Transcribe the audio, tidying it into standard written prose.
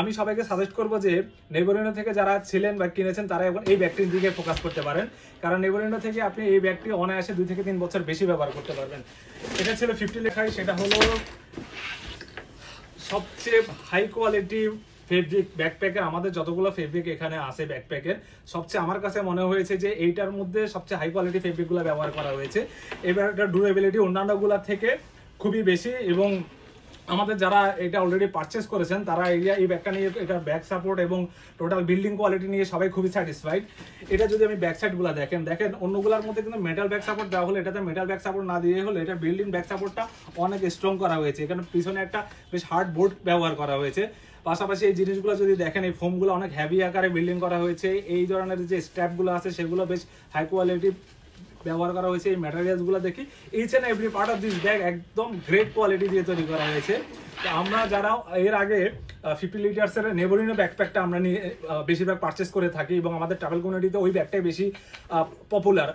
আমি সবাইকে সাজেস্ট করব যে নেভারিনো থেকে যারা ছিলেন বা কিনেছেন তারা এখন এই ব্যাগটির দিকে ফোকাস করতে পারেন, কারণ নেভারিনো থেকে আপনি এই ব্যাগটি অনায়াসে 2 থেকে 3 বছর বেশি ব্যবহার করতে পারবেন। এটা ছিল 50 লেখায়, সেটা হলো সবচেয়ে হাই কোয়ালিটি ফেব্রিক ব্যাকপ্যাকের। আমাদের যতগুলো ফেব্রিক এখানে আছে ব্যাকপ্যাকের, সবচেয়ে আমার কাছে মনে হয়েছে যে এইটার মধ্যে সবচেয়ে হাই কোয়ালিটি ফেব্রিকগুলো ব্যবহার করা হয়েছে। এবার এটার ডিউরেবিলিটি অন্যান্যগুলোর থেকে খুবই বেশি, এবং আমাদের যারা এটা অলরেডি পারচেস করেছেন তারা এই ব্যাগটা নিয়ে, এটার ব্যাক সাপোর্ট এবং টোটাল বিল্ডিং কোয়ালিটি নিয়ে সবাই খুবই স্যাটিসফাইড। এটা যদি আমি ব্যাক সাইডগুলো দেখেন অন্যগুলোর মধ্যে কিন্তু মেটাল ব্যাক সাপোর্ট দেওয়া হলো, এটাতে মেটাল ব্যাক সাপোর্ট না দিয়ে হলো এটা বিল্ডিং ব্যাক সাপোর্টটা অনেক স্ট্রং করা হয়েছে। এখানে পিছনে একটা বেশ হার্ড বোর্ড ব্যবহার করা হয়েছে। পাশাপাশি এই জিনিসগুলো যদি দেখেন, এই ফোমগুলো অনেক হেভি আকারে বিল্ডিং করা হয়েছে। এই ধরনের যে স্ট্র্যাপগুলো আছে সেগুলো বেশ হাই কোয়ালিটি ব্যবহার করা হয়েছে। এই ম্যাটেরিয়ালসগুলো দেখি each and every part of this bag একদম গ্রেট কোয়ালিটি দিয়ে তৈরি করা হয়েছে। তো আমরা যারা এর আগে 50 লিটার্সের নেভারিনো ব্যাকপ্যাকটা আমরা নিয়ে বেশিরভাগ পারচেস করে থাকি এবং আমাদের ট্রাভেল কমিউনিটিতে ওই ব্যাগটাই বেশি পপুলার।